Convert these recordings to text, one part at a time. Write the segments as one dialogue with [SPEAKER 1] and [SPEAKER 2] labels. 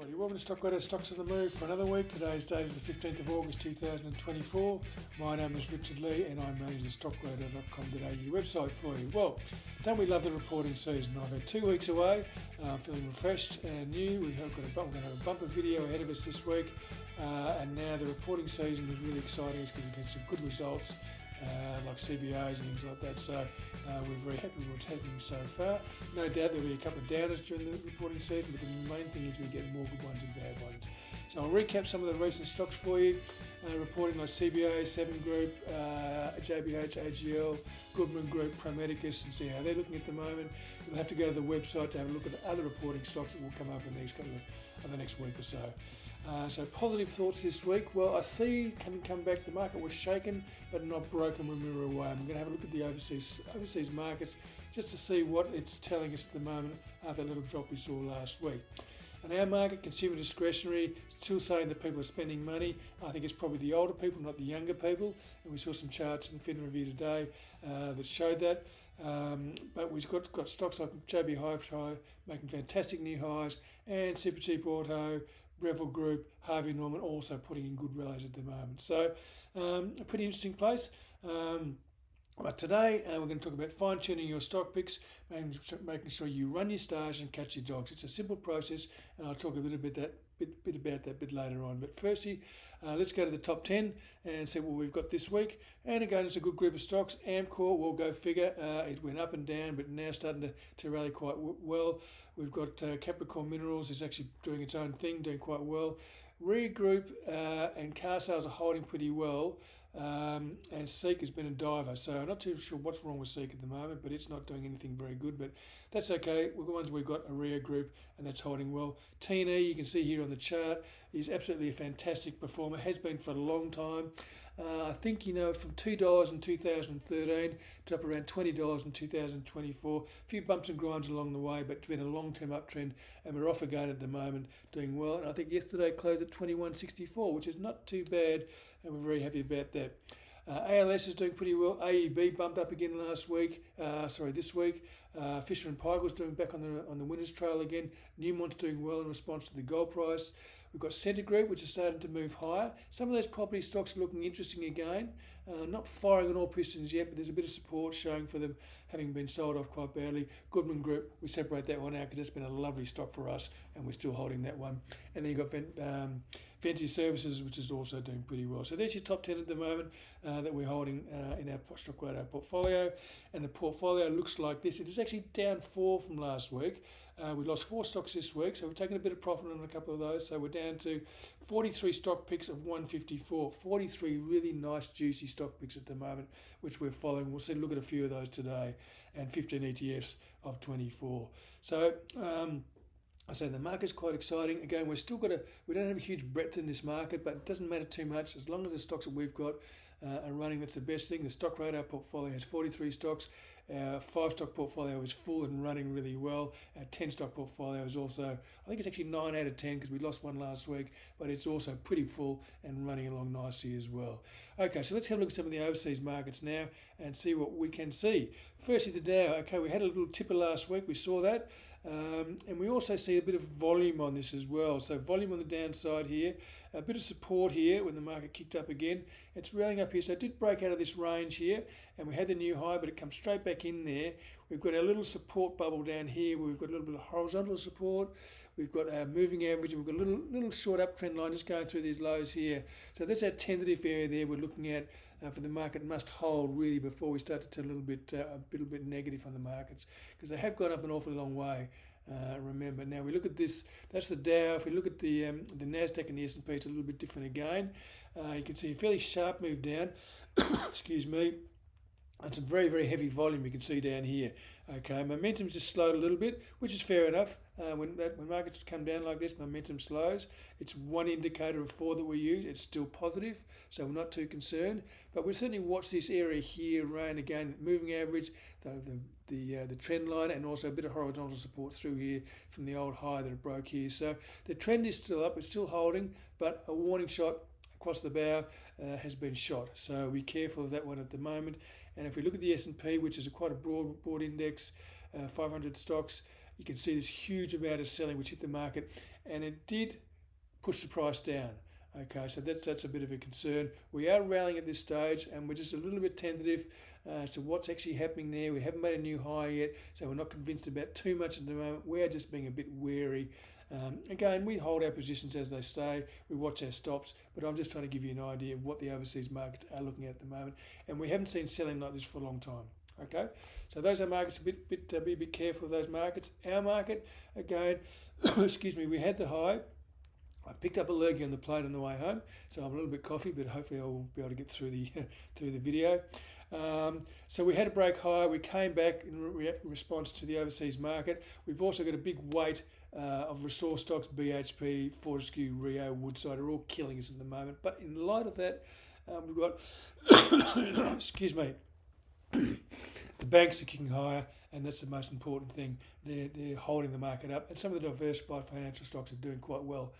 [SPEAKER 1] Righty, welcome to Stockradar Stocks on the Move for another week. Today's date is the 15th of August 2024. My name is Richard Lee and I manage the stockradar.com.au website for you. Well, don't we love the reporting season? I've had 2 weeks away, feeling refreshed and new. We're going to have a bumper video ahead of us this week, and now the reporting season is really exciting because we've had some good results. Like CBAs and things like that, so we're very happy with what's happening so far. No doubt there'll be a couple of downers during the reporting season, but the main thing is we get more good ones and bad ones. So I'll recap some of the recent stocks for you, reporting like CBA, 7 Group, JBH, AGL, Goodman Group, Pro Medicus, and see how they're looking at the moment. You'll have to go to the website to have a look at the other reporting stocks that will come up in the next week or so. So positive thoughts this week. Well, I see come back. The market was shaken but not broken when we were away. I'm going to have a look at the overseas markets just to see what it's telling us at the moment after that little drop we saw last week. And our market, consumer discretionary, still saying that people are spending money. I think it's probably the older people, not the younger people. And we saw some charts in Fin Review today that showed that. But we've got stocks like JB Hi-Fi making fantastic new highs, and Super Cheap Auto, Breville Group, Harvey Norman also putting in good rallies at the moment. So a pretty interesting place. But today we're going to talk about fine-tuning your stock picks, making sure you run your stars and catch your dogs. It's a simple process, and I'll talk a little bit about that a bit later on. But firstly, let's go to the top 10 and see what we've got this week. And again, it's a good group of stocks. Amcor, we'll go figure. It went up and down, but now starting to rally quite well. We've got Capricorn Minerals is actually doing its own thing, doing quite well. Regroup and car sales are holding pretty well. And Seek has been a diver, so I'm not too sure what's wrong with Seek at the moment, but it's not doing anything very good, but that's okay. We've got Area Group, and that's holding well. T&E, you can see here on the chart, is absolutely a fantastic performer, has been for a long time. I think, from $2 in 2013 to up around $20 in 2024. A few bumps and grinds along the way, but it's been a long-term uptrend, and we're off again at the moment, doing well. And I think yesterday closed at 21.64, which is not too bad, and we're very happy about that. ALS is doing pretty well. AEB bumped up again this week. Fisher and Paykel's doing back on the winners trail again. Newmont's doing well in response to the gold price. We've got Scentre Group, which is starting to move higher. Some of those property stocks are looking interesting again. Not firing on all pistons yet, but there's a bit of support showing for them, having been sold off quite badly. Goodman Group, we separate that one out because that's been a lovely stock for us, and we're still holding that one. And then you've got Venture Services, which is also doing pretty well. So there's your top 10 at the moment that we're holding in our Stockradar portfolio. And the portfolio looks like this. It is actually down 4 from last week. We lost 4 stocks this week, so we've taken a bit of profit on a couple of those. So we're down to 43 stock picks of 154. 43 really nice, juicy stock picks at the moment, which we're following. We'll see. Look at a few of those today, and 15 ETFs of 24. So I say the market's quite exciting. Again, we don't have a huge breadth in this market, but it doesn't matter too much as long as the stocks that we've got are running. That's the best thing. The Stockradar portfolio has 43 stocks. Our 5-stock portfolio is full and running really well. Our 10-stock portfolio is also, I think it's actually 9 out of 10 because we lost one last week, but it's also pretty full and running along nicely as well. Okay, so let's have a look at some of the overseas markets now and see what we can see. Firstly, the Dow. Okay, we had a little tipper last week. We saw that. And we also see a bit of volume on this as well. So volume on the downside here, a bit of support here when the market kicked up again. It's rallying up here. So it did break out of this range here, and we had the new high, but it comes straight back in there. We've got our little support bubble down here where we've got a little bit of horizontal support. We've got our moving average, and we've got a little short uptrend line just going through these lows here. So that's our tentative area there we're looking at for the market must hold really before we start to turn a little bit negative on the markets, because they have gone up an awfully long way. Remember, now we look at this, that's the Dow. If we look at the Nasdaq and the S&P, it's a little bit different again. You can see a fairly sharp move down, excuse me, and some very, very heavy volume you can see down here. Okay, momentum's just slowed a little bit, which is fair enough. When markets come down like this, momentum slows. It's one indicator of 4 that we use. It's still positive, so we're not too concerned. But we certainly watch this area here around again, moving average, the trend line, and also a bit of horizontal support through here from the old high that it broke here. So the trend is still up. It's still holding, but a warning shot across the bow has been shot. So be careful of that one at the moment. And if we look at the S&P, which is quite a broad index, 500 stocks, you can see this huge amount of selling which hit the market, and it did push the price down. Okay, so that's a bit of a concern. We are rallying at this stage, and we're just a little bit tentative as to what's actually happening there. We haven't made a new high yet, so we're not convinced about too much at the moment. We're just being a bit wary. Again, we hold our positions as they stay. We watch our stops, but I'm just trying to give you an idea of what the overseas markets are looking at the moment, and we haven't seen selling like this for a long time. Okay, so those are markets. Be a bit careful of those markets. Our market, again, excuse me, we had the high. I picked up a lurgy on the plate on the way home, so I'm a little bit coffee, but hopefully I'll be able to get through the through the video. So we had a break high. We came back in response to the overseas market. We've also got a big weight of resource stocks. BHP, Fortescue, Rio, Woodside are all killing us at the moment. But in light of that, we've got excuse me. The banks are kicking higher, and that's the most important thing. They're holding the market up, and some of the diversified financial stocks are doing quite well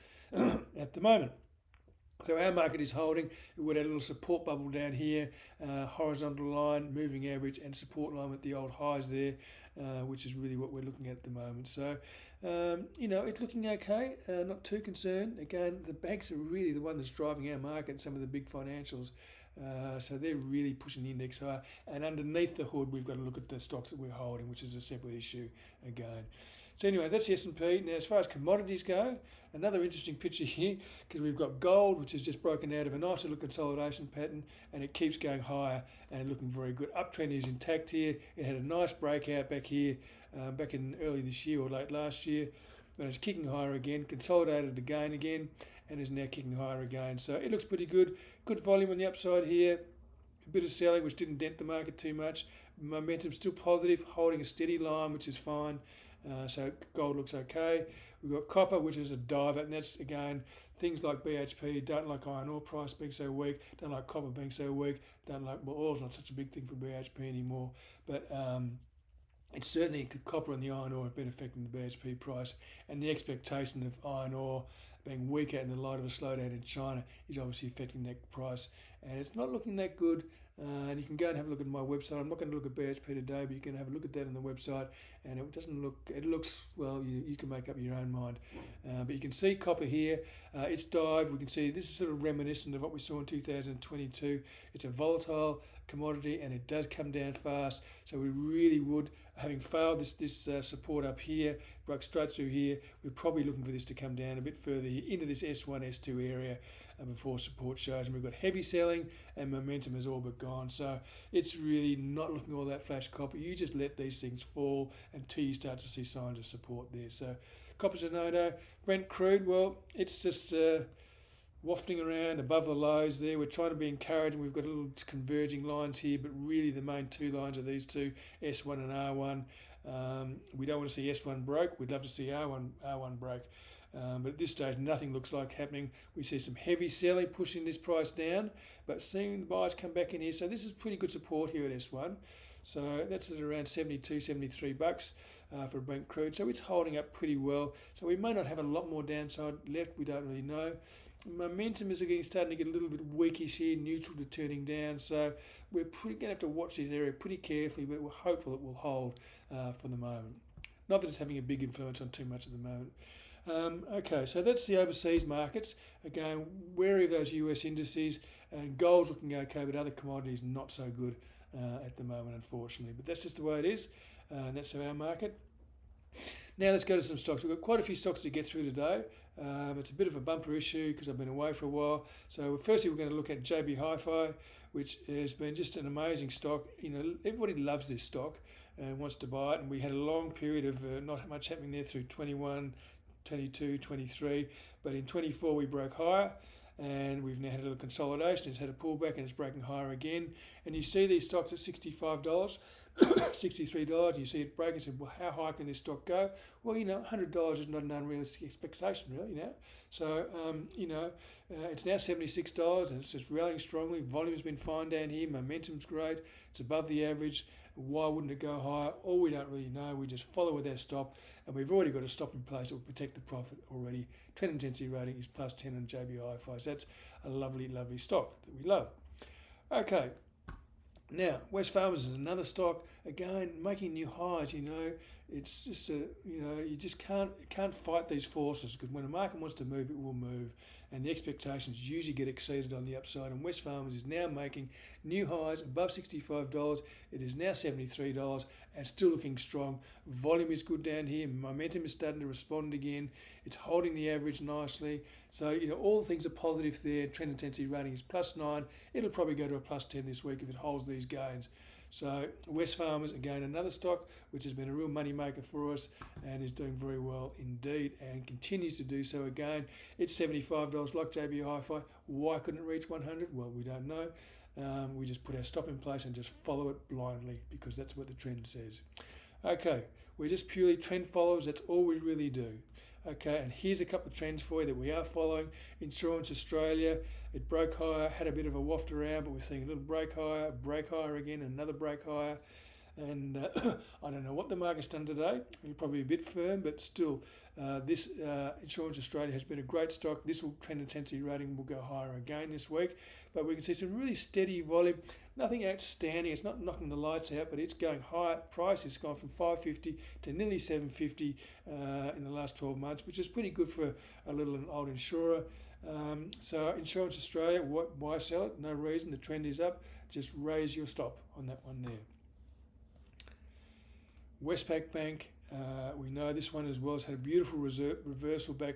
[SPEAKER 1] at the moment. So our market is holding. We had a little support bubble down here, horizontal line, moving average, and support line with the old highs there, which is really what we're looking at the moment. So, it's looking okay. Not too concerned. Again, the banks are really the one that's driving our market. Some of the big financials. So they're really pushing the index higher, and underneath the hood we've got to look at the stocks that we're holding, which is a separate issue again. So anyway, that's the S&P. Now as far as commodities go, another interesting picture here, because we've got gold, which has just broken out of a nice little consolidation pattern, and it keeps going higher and looking very good. Uptrend is intact here. It had a nice breakout back here, back in early this year or late last year, and it's kicking higher again, consolidated again, and is now kicking higher again. So it looks pretty good. Good volume on the upside here. A bit of selling, which didn't dent the market too much. Momentum still positive, holding a steady line, which is fine. So gold looks okay. We've got copper, which is a diver, and that's, again, things like BHP, don't like iron ore price being so weak, don't like copper being so weak, don't like, well, oil's not such a big thing for BHP anymore, but it's certainly copper and the iron ore have been affecting the BHP price, and the expectation of iron ore being weaker in the light of a slowdown in China is obviously affecting that price, and it's not looking that good. And you can go and have a look at my website. I'm not going to look at BHP today, but you can have a look at that on the website, and it looks, well, you can make up your own mind. But you can see copper here, it's dived. We can see this is sort of reminiscent of what we saw in 2022. It's a volatile commodity, and it does come down fast, so we really would, having failed this support up here, broke straight through here, we're probably looking for this to come down a bit further into this S1, S2 area before support shows. And we've got heavy selling, and momentum is all but gone, so it's really not looking all that flash copper. You just let these things fall until you start to see signs of support there. So copper's a no-no. Brent crude, well, it's just wafting around above the lows there. We're trying to be encouraging. We've got little converging lines here, but really the main two lines are these two, S1 and R1. We don't want to see S1 broke. We'd love to see R1 broke. But at this stage, nothing looks like happening. We see some heavy selling pushing this price down, but seeing the buyers come back in here. So this is pretty good support here at S1. So that's at around 72, 73 bucks for Brent crude. So it's holding up pretty well. So we may not have a lot more downside left. We don't really know. Momentum is starting to get a little bit weakish here, neutral to turning down. So we're going to have to watch this area pretty carefully, but we're hopeful it will hold for the moment. Not that it's having a big influence on too much at the moment. Okay, so that's the overseas markets. Again, wary of those US indices, and gold's looking okay, but other commodities not so good at the moment, unfortunately. But that's just the way it is, and that's our market. Now let's go to some stocks. We've got quite a few stocks to get through today. It's a bit of a bumper issue because I've been away for a while. So firstly, we're going to look at JB Hi-Fi, which has been just an amazing stock. You know, everybody loves this stock and wants to buy it. And we had a long period of not much happening there through 21, 22, 23. But in 24, we broke higher. And we've now had a little consolidation. It's had a pullback and it's breaking higher again. And you see these stocks at $65, $63. You see it break and say, well, how high can this stock go? Well, $100 is not an unrealistic expectation, really, So, it's now $76 and it's just rallying strongly. Volume's been fine down here. Momentum's great. It's above the average. Why wouldn't it go higher? All we don't really know. We just follow with our stop, and we've already got a stop in place that will protect the profit already. Trend intensity rating is plus 10 on JB Hi-Fi. So that's a lovely, lovely stock that we love. Okay. Now, West Farmers is another stock, again, making new highs, it's just you just can't fight these forces, because when a market wants to move, it will move, and the expectations usually get exceeded on the upside. And Wesfarmers is now making new highs above $65. It is now $73 and still looking strong. Volume is good down here. Momentum is starting to respond again. It's holding the average nicely. So all the things are positive there. Trend intensity rating is +9. It'll probably go to a +10 this week if it holds these gains. So Wesfarmers, again, another stock which has been a real money maker for us and is doing very well indeed, and continues to do so. Again, it's $75 like JB Hi-Fi. Why couldn't it reach 100? Well, we don't know. We just put our stop in place and just follow it blindly, because that's what the trend says. Okay, we're just purely trend followers. That's all we really do. Okay, and here's a couple of trends for you that we are following. Insurance Australia, it broke higher, had a bit of a waft around, but we're seeing a little break higher again, another break higher. And I don't know what the market's done today. You're probably a bit firm, but still, this Insurance Australia has been a great stock. This trend intensity rating will go higher again this week. But we can see some really steady volume. Nothing outstanding. It's not knocking the lights out, but it's going higher. Price has gone from $5.50 to nearly $7.50 in the last 12 months, which is pretty good for a little old insurer. So Insurance Australia, why sell it? No reason. The trend is up. Just raise your stop on that one there. Westpac Bank, we know this one as well. It's had a beautiful reversal back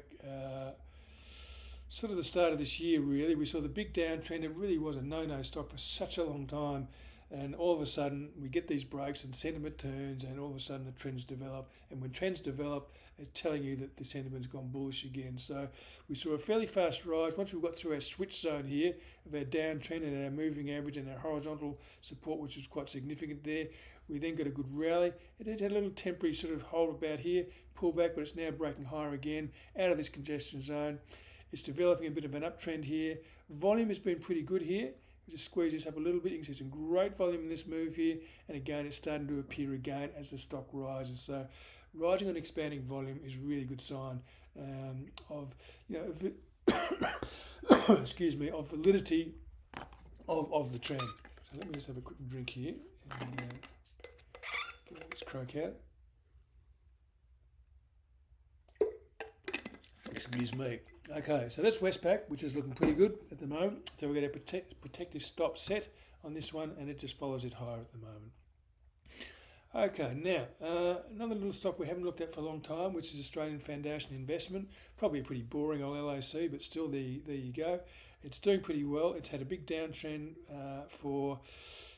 [SPEAKER 1] sort of the start of this year, really. We saw the big downtrend. It really was a no-no stock for such a long time. And all of a sudden, we get these breaks and sentiment turns, and all of a sudden the trends develop. And when trends develop, it's telling you that the sentiment's gone bullish again. So we saw a fairly fast rise. Once we got through our switch zone here of our downtrend and our moving average and our horizontal support, which was quite significant there, we then got a good rally. It had a little temporary sort of hold about here, pull back, but it's now breaking higher again out of this congestion zone. It's developing a bit of an uptrend here. Volume has been pretty good here. We just squeeze this up a little bit. You can see some great volume in this move here. And again, it's starting to appear again as the stock rises. So rising and expanding volume is a really good sign of excuse me, of validity of the trend. So let me just have a quick drink here and get this croak out. Excuse me. Okay, so that's Westpac, which is looking pretty good at the moment. So we've got a protective stop set on this one, and it just follows it higher at the moment. Okay, now, another little stock we haven't looked at for a long time, which is Australian Foundation Investment. Probably a pretty boring old LAC, but still there you go. It's doing pretty well. It's had a big downtrend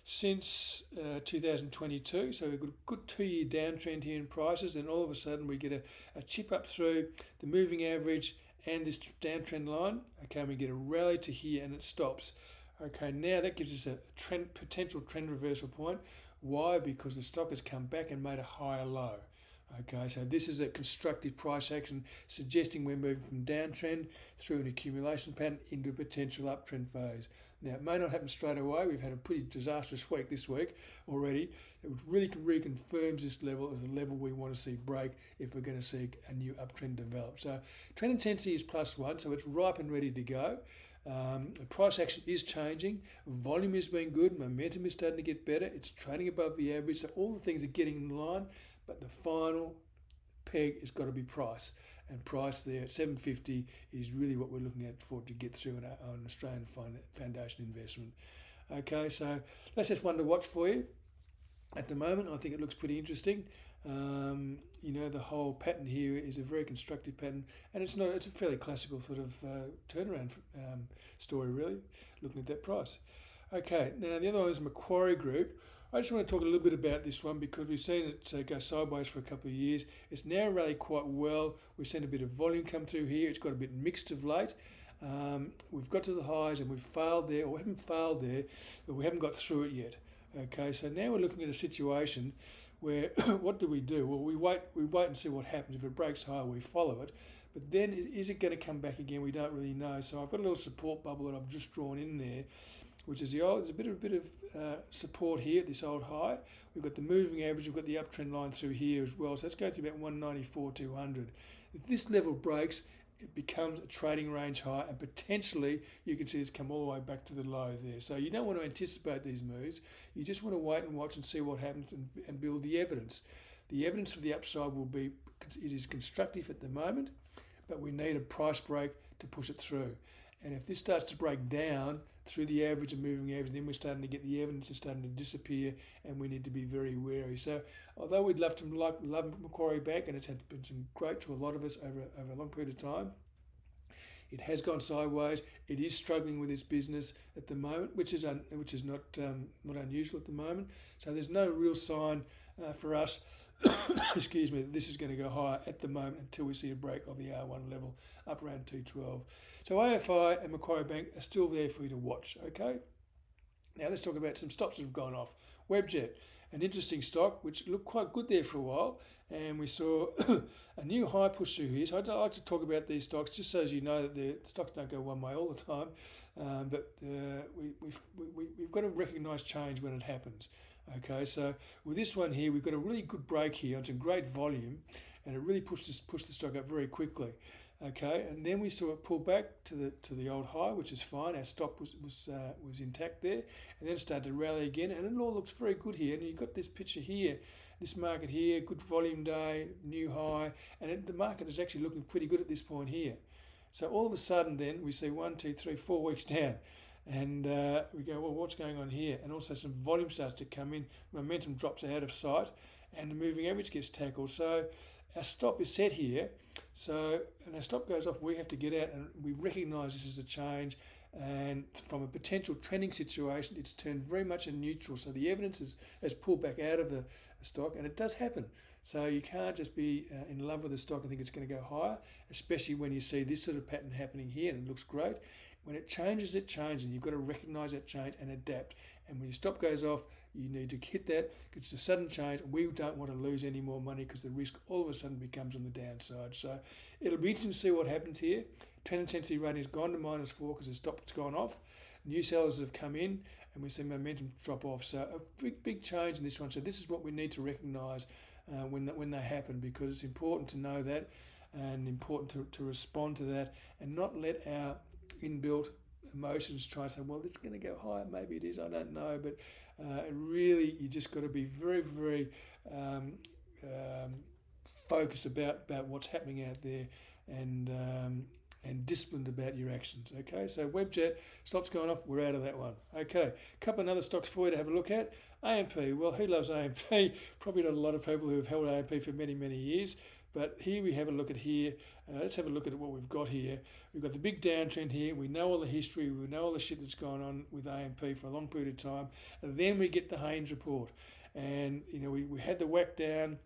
[SPEAKER 1] since 2022, so we've got a good 2-year downtrend here in prices, and all of a sudden we get a chip up through the moving average and this downtrend line. Okay, and we get a rally to here and it stops. Okay, now that gives us a potential trend reversal point. Why? Because the stock has come back and made a higher low. Okay, so this is a constructive price action suggesting we're moving from downtrend through an accumulation pattern into a potential uptrend phase. Now, it may not happen straight away. We've had a pretty disastrous week this week already. It really reconfirms this level as the level we want to see break if we're going to see a new uptrend develop. So trend intensity is +1, so it's ripe and ready to go. The price action is changing. Volume is being good. Momentum is starting to get better. It's trading above the average. So all the things are getting in line, but the final peg has got to be price. And price there at $7.50 is really what we're looking at for to get through an Australian Foundation investment. Okay, so that's just one to watch for you. At the moment, I think it looks pretty interesting. The whole pattern here is a very constructive pattern, and it's a fairly classical sort of turnaround story, really, looking at that price. Okay, now the other one is Macquarie Group. I just want to talk a little bit about this one because we've seen it go sideways for a couple of years. It's now rallied quite well. We've seen a bit of volume come through here. It's got a bit mixed of late. We've got to the highs and we've failed there, or we haven't failed there, but we haven't got through it yet. Okay, so now we're looking at a situation where what do? Well, we wait and see what happens. If it breaks higher, we follow it. But then is it going to come back again? We don't really know. So I've got a little support bubble that I've just drawn in there, which is there's a bit of support here at this old high. We've got the moving average, we've got the uptrend line through here as well. So let's go to about 194,200. If this level breaks, it becomes a trading range high, and potentially you can see it's come all the way back to the low there. So you don't want to anticipate these moves. You just want to wait and watch and see what happens and build the evidence. the evidence of the upside it is constructive at the moment, but we need a price break to push it through. And if this starts to break down through the average and moving average, then we're starting to get the evidence is starting to disappear, and we need to be very wary. So although we'd love Macquarie Bank, and it's been some great to a lot of us over a long period of time, it has gone sideways. It is struggling with its business at the moment, which is not unusual at the moment. So there's no real sign for us, excuse me, that this is going to go higher at the moment until we see a break of the R1 level up around 212. So AFI and Macquarie Bank are still there for you to watch. Okay. Now let's talk about some stocks that have gone off. Webjet, an interesting stock which looked quite good there for a while, and we saw a new high push through here. So I'd like to talk about these stocks just so as you know that the stocks don't go one way all the time, but we've got to recognise change when it happens. Okay, so with this one here, we've got a really good break here on some great volume, and it really pushed the stock up very quickly. Okay, and then we saw it pull back to the old high, which is fine. Our stop was intact there, and then it started to rally again, and it all looks very good here. And you've got this picture here, this market here, good volume day, new high, and the market is actually looking pretty good at this point here. So all of a sudden, then we see 1, 2, 3, 4 weeks down, and we go, well, what's going on here? And also some volume starts to come in, momentum drops out of sight, and the moving average gets tackled. So our stop is set here, and our stop goes off, we have to get out, and we recognise this as a change, and from a potential trending situation, it's turned very much a neutral. So the evidence has pulled back out of the stock, and it does happen. So you can't just be in love with the stock and think it's going to go higher, especially when you see this sort of pattern happening here, and it looks great. When it changes, and you've got to recognise that change and adapt. And when your stop goes off, you need to hit that because it's a sudden change. We don't want to lose any more money because the risk all of a sudden becomes on the downside. So it'll be interesting to see what happens here. Trend intensity rating has gone to -4 because the stop's gone off. New sellers have come in, and we see momentum drop off. So a big change in this one. So this is what we need to recognise when they happen, because it's important to know that and important to respond to that and not let our inbuilt emotions try to say, well, it's going to go higher. Maybe it is. I don't know. But really, you just got to be very, very focused about what's happening out there, and disciplined about your actions. Okay, so Webjet, stop's going off, we're out of that one. Okay, a couple of other stocks for you to have a look at. AMP, well, who loves AMP? Probably not a lot of people who have held AMP for many, many years. But here we have a look at here. Let's have a look at what we've got here. We've got the big downtrend here. We know all the history. We know all the shit that's gone on with AMP for a long period of time. And then we get the Haynes report. And, we had the whack down.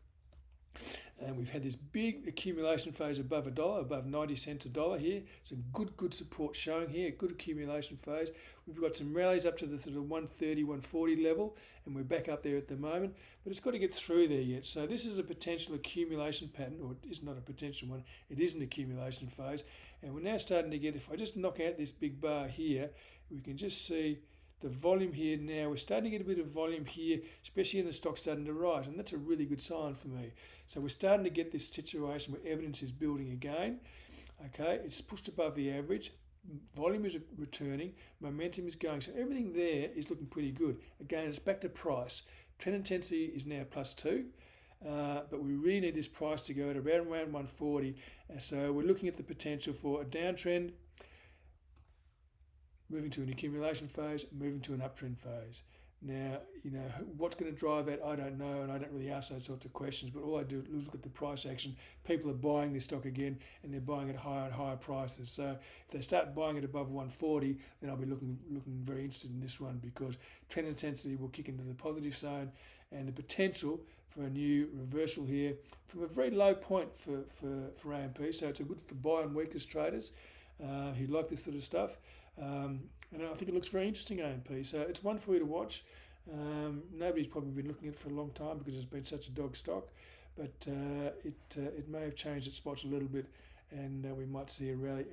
[SPEAKER 1] And we've had this big accumulation phase above $1, above 90 cents a dollar here. Some good support showing here, good accumulation phase. We've got some rallies up to the sort of 130, 140 level, and we're back up there at the moment, but it's got to get through there yet. So this is a potential accumulation pattern, or it is not a potential one, it is an accumulation phase. And we're now starting to get, if I just knock out this big bar here, we can just see the volume here now. We're starting to get a bit of volume here, especially in the stock starting to rise, and that's a really good sign for me. So we're starting to get this situation where evidence is building again. Okay, it's pushed above the average. Volume is returning. Momentum is going. So everything there is looking pretty good. Again, it's back to price. Trend intensity is now +2. But we really need this price to go to around 140. So we're looking at the potential for a downtrend, moving to an accumulation phase, moving to an uptrend phase. Now, what's going to drive that, I don't know, and I don't really ask those sorts of questions, but all I do is look at the price action. People are buying this stock again, and they're buying at higher and higher prices. So if they start buying it above 140, then I'll be looking very interested in this one, because trend intensity will kick into the positive zone, and the potential for a new reversal here from a very low point for AMP. So it's a good for buy and weakest traders who like this sort of stuff. And I think it looks very interesting, AMP. So it's one for you to watch. Nobody's probably been looking at it for a long time because it's been such a dog stock, but it may have changed its spots a little bit, and we might see a rally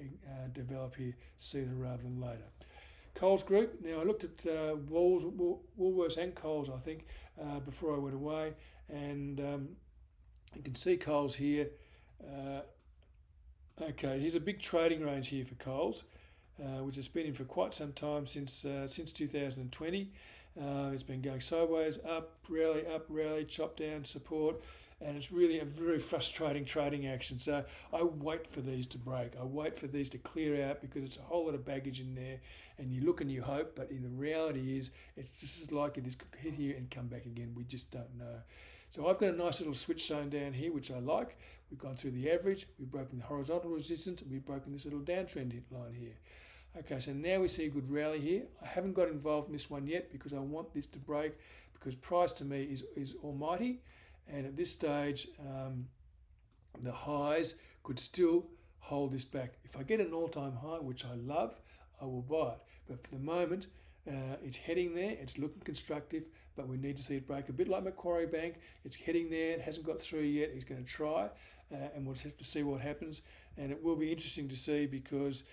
[SPEAKER 1] develop here sooner rather than later. Coles Group. Now I looked at Woolworths and Coles, I think, before I went away, and you can see Coles here. Okay, here's a big trading range here for Coles, which has been in for quite some time, since 2020. It's been going sideways, up, rally, chop down, support, and it's really a very frustrating trading action. So I wait for these to break. I wait for these to clear out because it's a whole lot of baggage in there, and you look and you hope, but in the reality is it's just as likely this could hit here and come back again. We just don't know. So I've got a nice little switch zone down here, which I like. We've gone through the average, we've broken the horizontal resistance, and we've broken this little downtrend line here. Okay, so now we see a good rally here. I haven't got involved in this one yet because I want this to break, because price to me is almighty, and at this stage the highs could still hold this back. If I get an all-time high, which I love, I will buy it. But for the moment, it's heading there, it's looking constructive, but we need to see it break. A bit like Macquarie Bank, it's heading there, it hasn't got through yet, it's going to try, and we'll just have to see what happens. And it will be interesting to see because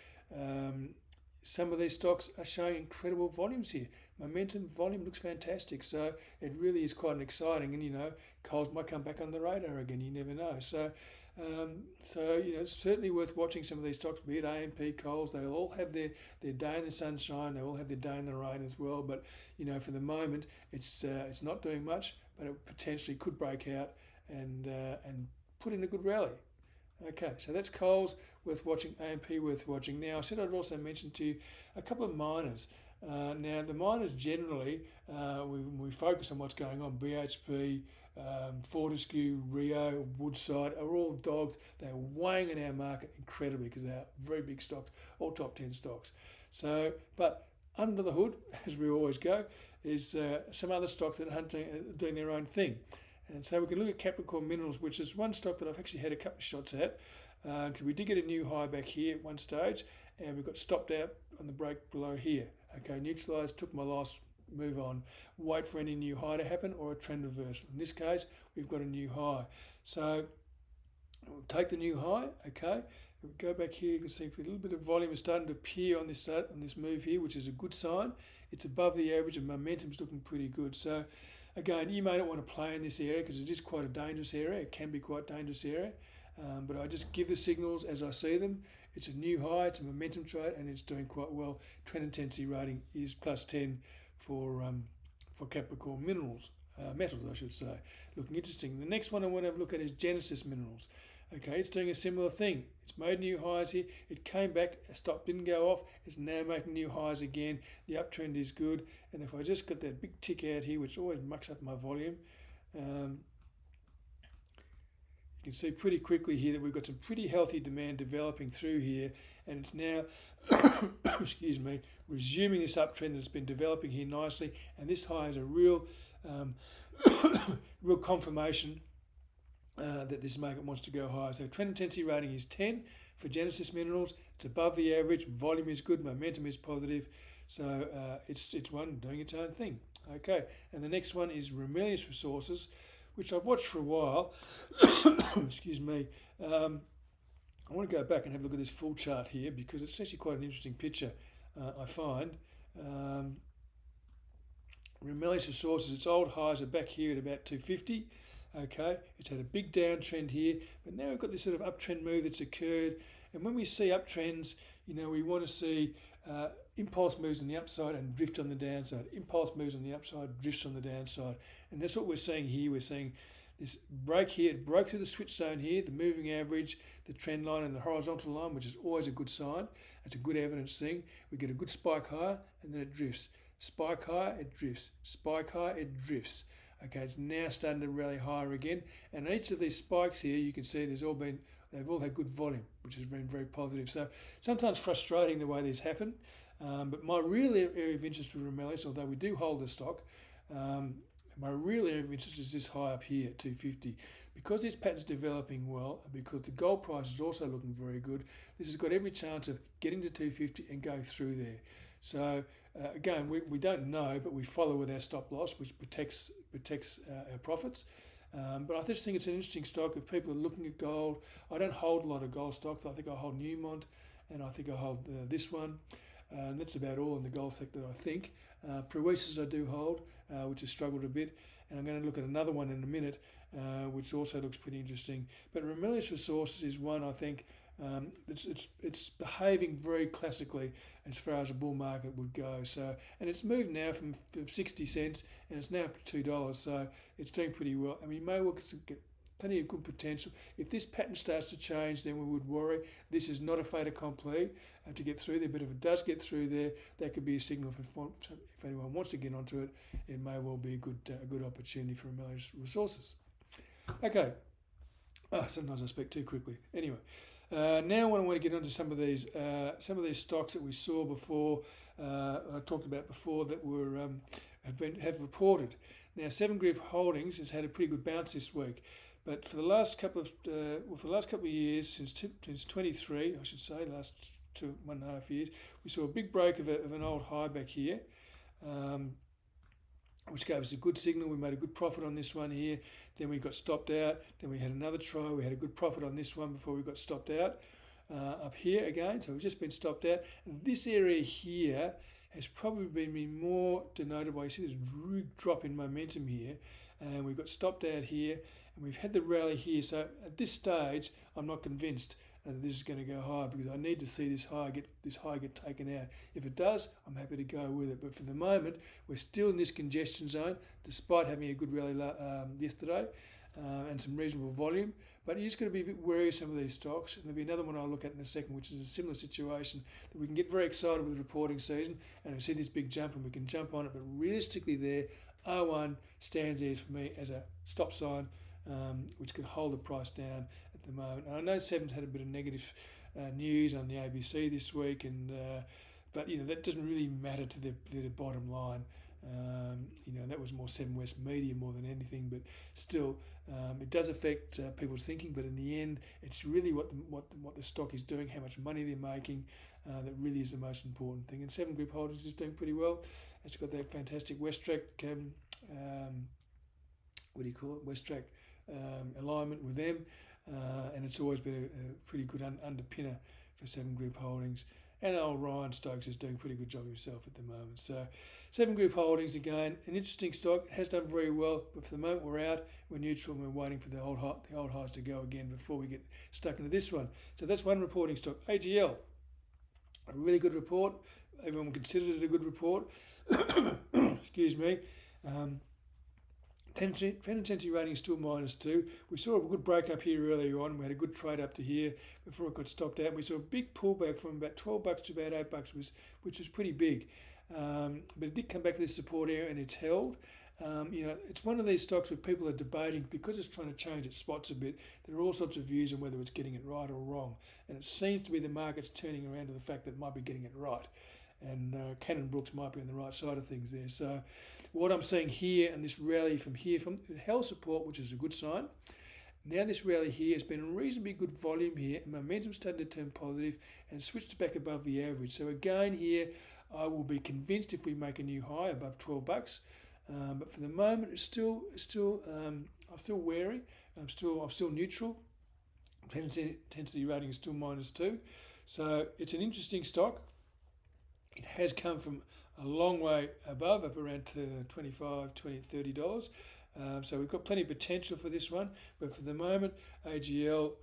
[SPEAKER 1] some of these stocks are showing incredible volumes here. Momentum, volume looks fantastic. So it really is quite exciting. And, you know, Coles might come back on the radar again. You never know. So, you know, it's certainly worth watching some of these stocks, be it AMP, Coles. They'll all have their day in the sunshine. They all have their day in the rain as well. But, you know, for the moment, it's not doing much, but it potentially could break out and put in a good rally. Okay, so that's Coles, worth watching, AMP worth watching. Now, I said I'd also mention to you a couple of miners. Now, the miners generally, we focus on what's going on. BHP, Fortescue, Rio, Woodside are all dogs. They're weighing in our market incredibly because they're very big stocks, all top 10 stocks. So, but under the hood, as we always go, is some other stocks that are doing their own thing. And so we can look at Capricorn Minerals, which is one stock that I've actually had a couple of shots at, because we did get a new high back here at one stage, and we got stopped out on the break below here. Okay, neutralised, took my last move on, wait for any new high to happen or a trend reversal. In this case, we've got a new high. So we'll take the new high, okay. If we go back here, you can see a little bit of volume is starting to appear on this move here, which is a good sign. It's above the average and momentum's looking pretty good. So again, you may not want to play in this area because it is quite a dangerous area. It can be quite a dangerous area. But I just give the signals as I see them. It's a new high, it's a momentum trade, and it's doing quite well. Trend intensity rating is +10 for Capricorn Minerals, metals I should say. Looking interesting. The next one I want to have a look at is Genesis Minerals. Okay, it's doing a similar thing. It's made new highs here. It came back, stopped, didn't go off. It's now making new highs again. The uptrend is good. And if I just got that big tick out here, which always mucks up my volume, you can see pretty quickly here that we've got some pretty healthy demand developing through here. And it's now, excuse me, resuming this uptrend that's been developing here nicely. And this high is a real, real confirmation that this market wants to go higher. So trend intensity rating is 10 for Genesis Minerals. It's above the average. Volume is good. Momentum is positive. So it's one doing its own thing. Okay, and the next one is Ramelius Resources, which I've watched for a while. Excuse me. I want to go back and have a look at this full chart here because it's actually quite an interesting picture, I find. Ramelius Resources, its old highs are back here at about 250. Okay, it's had a big downtrend here, but now we've got this sort of uptrend move that's occurred. And when we see uptrends, you know, we want to see impulse moves on the upside and drift on the downside. Impulse moves on the upside, drifts on the downside. And that's what we're seeing here. We're seeing this break here. It broke through the switch zone here, the moving average, the trend line and the horizontal line, which is always a good sign. It's a good evidence thing. We get a good spike higher and then it drifts. Spike higher, it drifts. Spike higher, it drifts. Okay, it's now starting to rally higher again. And each of these spikes here, you can see they've all had good volume, which has been very positive. So sometimes frustrating the way these happen. But my real area of interest for Ramelius, although we do hold the stock, my real area of interest is this high up here at 250. Because this pattern's developing well, and because the gold price is also looking very good, this has got every chance of getting to 250 and going through there. So again, we don't know, but we follow with our stop loss, which protects our profits. But I just think it's an interesting stock. If people are looking at gold, I don't hold a lot of gold stocks. I think I hold Newmont, and I think I hold this one. And that's about all in the gold sector, I think. Proesis I do hold, which has struggled a bit. And I'm going to look at another one in a minute, which also looks pretty interesting. But Ramelius Resources is one, I think, it's behaving very classically as far as a bull market would go. So, and it's moved now from 60 cents and it's now up to $2. So it's doing pretty well. And we may well plenty of good potential. If this pattern starts to change, then we would worry. This is not a fait accompli to get through there, but if it does get through there, that could be a signal if anyone wants to get onto it. It may well be a good opportunity for Ramelius Resources. Okay. Sometimes I speak too quickly. Anyway, now I want to get onto some of these stocks that we saw before. I talked about before that were have reported. Now, Seven Group Holdings has had a pretty good bounce this week, but for the last couple of years, since 23, I should say, last 1.5 years, we saw a big break of an old high back here. Which gave us a good signal. We made a good profit on this one here. Then we got stopped out. Then we had another try. We had a good profit on this one before we got stopped out. Up here again, so we've just been stopped out. And this area here has probably been more denoted by, you see this drop in momentum here, and we got stopped out here, and we've had the rally here. So at this stage, I'm not convinced that this is going to go higher, because I need to see this high get taken out. If it does, I'm happy to go with it. But for the moment, we're still in this congestion zone, despite having a good rally yesterday and some reasonable volume. But you just got to be a bit wary of some of these stocks. And there'll be another one I'll look at in a second, which is a similar situation, that we can get very excited with reporting season and we see this big jump and we can jump on it. But realistically there, R1 stands there for me as a stop sign, which can hold the price down at the moment. And I know Seven's had a bit of negative news on the ABC this week, but that doesn't really matter to their bottom line. That was more Seven West Media more than anything, but still, it does affect people's thinking. But in the end, it's really what the stock is doing, how much money they're making, that really is the most important thing. And Seven Group Holdings is doing pretty well. It's got that fantastic Westrack, Westrack alignment with them, and it's always been a pretty good underpinner for Seven Group Holdings. And old Ryan Stokes is doing a pretty good job himself at the moment. So Seven Group Holdings, again, an interesting stock. It has done very well, but for the moment we're out. We're neutral and we're waiting for the old highs to go again before we get stuck into this one. So that's one reporting stock. AGL, a really good report. Everyone considered it a good report. Excuse me. Intensity rating is still -2. We saw a good break up here earlier on. We had a good trade up to here before it got stopped out. We saw a big pullback from about $12 to about $8, which was pretty big. But it did come back to this support area and it's held. It's one of these stocks where people are debating, because it's trying to change its spots a bit. There are all sorts of views on whether it's getting it right or wrong. And it seems to be the market's turning around to the fact that it might be getting it right. And Cannon Brooks might be on the right side of things there. So what I'm seeing here, and this rally from it held support, which is a good sign. Now this rally here has been a reasonably good volume here, and momentum started to turn positive and switched back above the average. So again here, I will be convinced if we make a new high above $12. But for the moment, I'm still wary. I'm still neutral. Intensity rating is still -2. So it's an interesting stock. It has come from a long way above, up around $25, $20, $30. So we've got plenty of potential for this one. But for the moment, AGL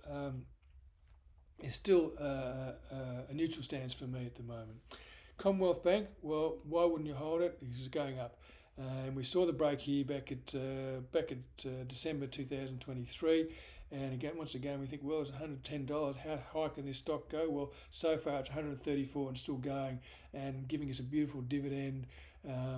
[SPEAKER 1] is still a neutral stance for me at the moment. Commonwealth Bank, well, why wouldn't you hold it? Because it's going up. And we saw the break here back at December 2023. And once again, we think, well, it's $110. How high can this stock go? Well, so far it's $134 and still going and giving us a beautiful dividend.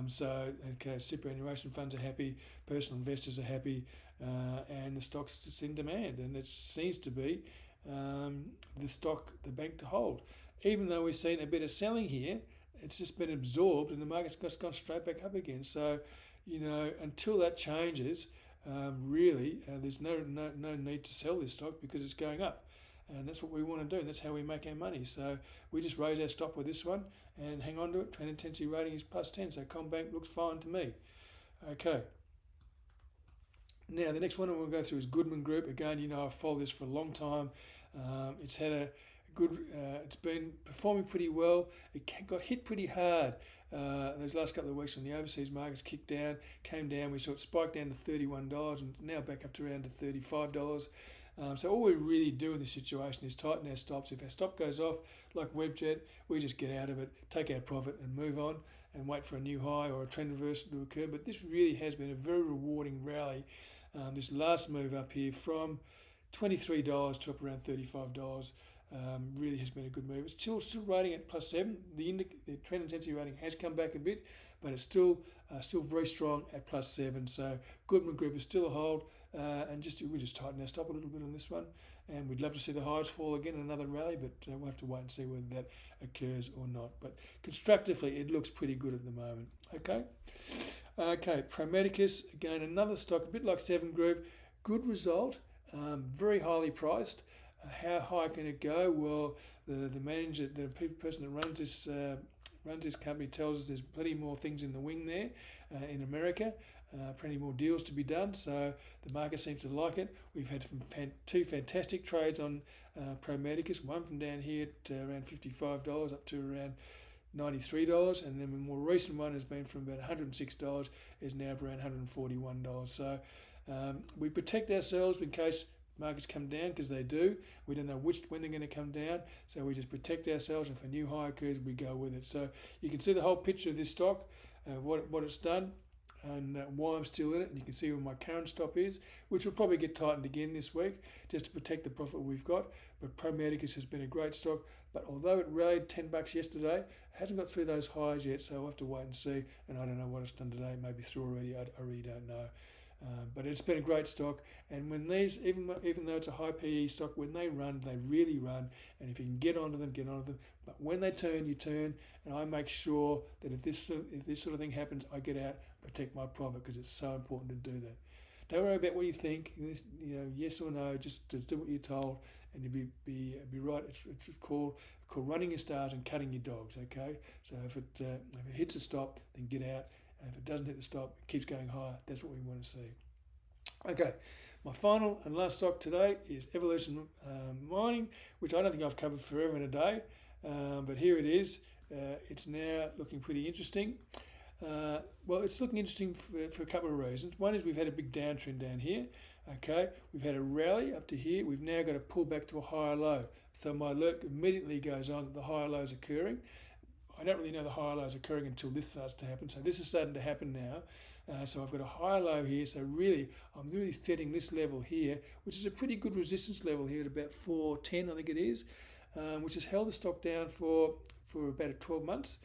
[SPEAKER 1] Superannuation funds are happy, personal investors are happy, and the stock's just in demand. And it seems to be the bank to hold. Even though we've seen a bit of selling here, it's just been absorbed and the market's just gone straight back up again. So, until that changes, there's no need to sell this stock because it's going up, and that's what we want to do. And that's how we make our money. So we just raise our stop with this one and hang on to it. Trend intensity rating is +10, so Combank looks fine to me. Okay. Now the next one we'll go through is Goodman Group. Again, I've followed this for a long time. It's had a good. It's been performing pretty well. It got hit pretty hard. Those last couple of weeks when the overseas markets came down, we saw it spike down to $31 and now back up to around to $35. So all we really do in this situation is tighten our stops. If our stop goes off, like Webjet, we just get out of it, take our profit and move on and wait for a new high or a trend reversal to occur. But this really has been a very rewarding rally. This last move up here from $23 to up around $35 really has been a good move. It's still rating at +7. The trend intensity rating has come back a bit, but it's still very strong at +7. So Goodman Group is still a hold, and we just tighten our stop a little bit on this one. And we'd love to see the highs fall again in another rally, but we'll have to wait and see whether that occurs or not. But constructively, it looks pretty good at the moment. Okay, Prometheus, again, another stock, a bit like Seven Group. Good result, very highly priced. How high can it go? Well, the manager, the person that runs this company tells us there's plenty more things in the wing there in America, plenty more deals to be done. So the market seems to like it. We've had two fantastic trades on Prometheus, one from down here at around $55 up to around $93, and then the more recent one has been from about $106, is now around $141. So we protect ourselves in case markets come down, because they do. We don't know when they're going to come down, so we just protect ourselves, and if a new high occurs, we go with it. So you can see the whole picture of this stock, what it's done, and why I'm still in it. And you can see where my current stop is, which will probably get tightened again this week just to protect the profit we've got. But Prometheus has been a great stock, but although it rallied $10 yesterday, it hasn't got through those highs yet, so I'll have to wait and see. And I don't know what it's done today, maybe through already, I really don't know. But it's been a great stock, and when these, even though it's a high PE stock, when they run, they really run, and if you can get onto them, get onto them. But when they turn, you turn, and I make sure that if this sort of thing happens, I get out, protect my profit, because it's so important to do that. Don't worry about what you think, yes or no, just do what you're told, and you'll be right. It's called running your stars and cutting your dogs. Okay, so if it hits a stop, then get out. And if it doesn't hit the stop, it keeps going higher. That's what we want to see. Okay, my final and last stock today is Evolution Mining, which I don't think I've covered forever and a day, but here it is. It's now looking pretty interesting. Well, it's looking interesting for a couple of reasons. One is we've had a big downtrend down here. Okay, we've had a rally up to here. We've now got to pull back to a higher low. So my alert immediately goes on that the higher low is occurring. I don't really know the higher low is occurring until this starts to happen. So this is starting to happen now. So I've got a higher low here. So really, I'm really setting this level here, which is a pretty good resistance level here at about 410, I think it is, which has held the stock down for about 12 months.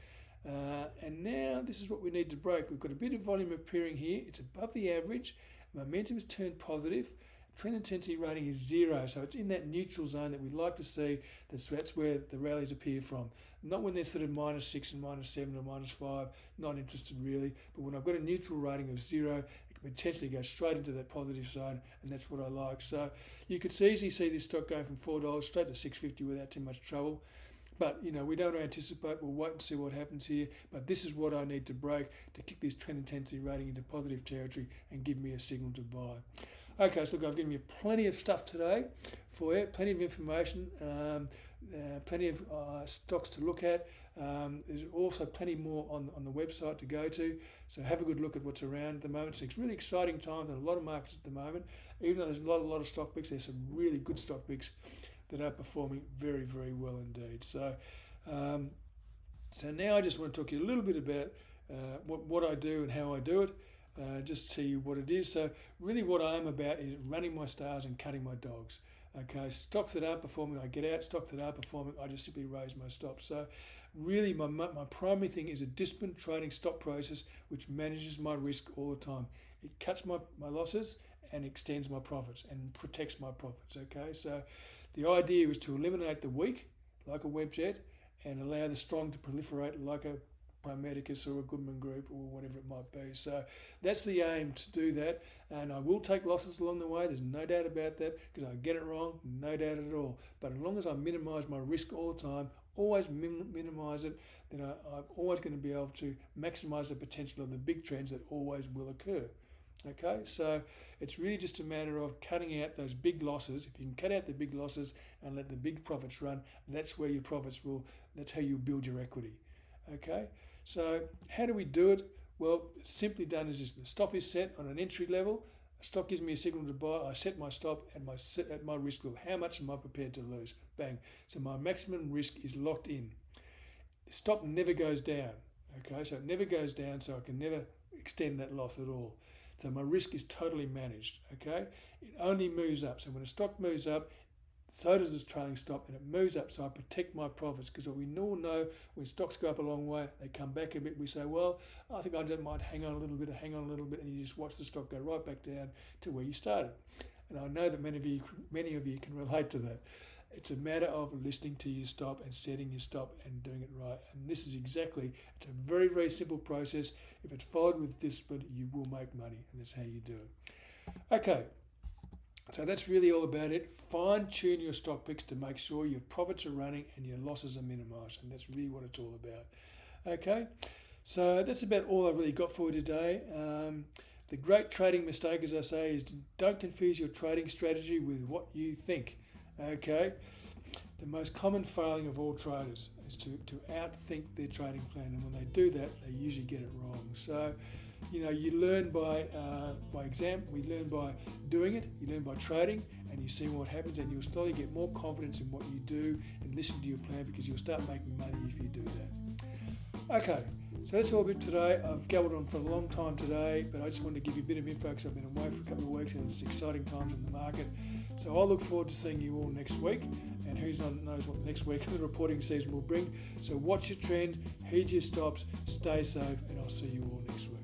[SPEAKER 1] And now this is what we need to break. We've got a bit of volume appearing here. It's above the average. Momentum has turned positive. Trend intensity rating is 0, so it's in that neutral zone that we'd like to see. That's where the rallies appear from. Not when they're sort of -6 and -7 or -5, not interested really. But when I've got a neutral rating of 0, it can potentially go straight into that positive zone, and that's what I like. So you could easily see this stock go from $4 straight to $6.50 without too much trouble. But, we don't anticipate. We'll wait and see what happens here. But this is what I need to break to kick this trend intensity rating into positive territory and give me a signal to buy. Okay, so look, I've given you plenty of stuff today for you, plenty of information, plenty of stocks to look at. There's also plenty more on the website to go to. So have a good look at what's around at the moment. It's really exciting times in a lot of markets at the moment. Even though there's a lot of stock picks, there's some really good stock picks that are performing very, very well indeed. So now I just want to talk to you a little bit about what I do and how I do it. Just to tell you what it is. So really what I am about is running my stars and cutting my dogs. Okay, stocks that aren't performing, I get out. Stocks that are performing, I just simply raise my stops. So really my primary thing is a disciplined trading stop process which manages my risk all the time. It cuts my losses and extends my profits and protects my profits. Okay, so the idea is to eliminate the weak, like a Webjet, and allow the strong to proliferate like a Prometheus or a Goodman Group or whatever it might be. So that's the aim, to do that, and I will take losses along the way, there's no doubt about that, because I get it wrong, no doubt at all. But as long as I minimise my risk all the time, always minimise it, then I'm always going to be able to maximise the potential of the big trends that always will occur. Okay, so it's really just a matter of cutting out those big losses. If you can cut out the big losses and let the big profits run, that's where your profits that's how you build your equity. Okay, so how do we do it? Well, it's simply done as this. The stop is set on an entry level. A stock gives me a signal to buy. I set my stop at my risk level. How much am I prepared to lose? Bang. So my maximum risk is locked in. The stop never goes down. Okay, so it never goes down, so I can never extend that loss at all. So my risk is totally managed, okay? It only moves up. So when a stock moves up, so does this trailing stop, and it moves up, so I protect my profits, because we all know when stocks go up a long way, they come back a bit, we say, well, I think I don't mind hang on a little bit, and you just watch the stock go right back down to where you started. And I know that many of you can relate to that. It's a matter of listening to your stop and setting your stop and doing it right. And this is it's a very, very simple process. If it's followed with discipline, you will make money, and that's how you do it. Okay. So that's really all about it. Fine tune your stock picks to make sure your profits are running and your losses are minimised. And that's really what it's all about. Okay, so that's about all I've really got for you today. The great trading mistake, as I say, is don't confuse your trading strategy with what you think. Okay, the most common failing of all traders is to outthink their trading plan. And when they do that, they usually get it wrong. So, you learn by exam, we learn by doing it, you learn by trading, and you see what happens, and you'll slowly get more confidence in what you do and listen to your plan, because you'll start making money if you do that. Okay, so that's all a bit today. I've gabbled on for a long time today, but I just wanted to give you a bit of info because I've been away for a couple of weeks and it's exciting times in the market. So I'll look forward to seeing you all next week, and who knows what next week the reporting season will bring. So watch your trend, heed your stops, stay safe, and I'll see you all next week.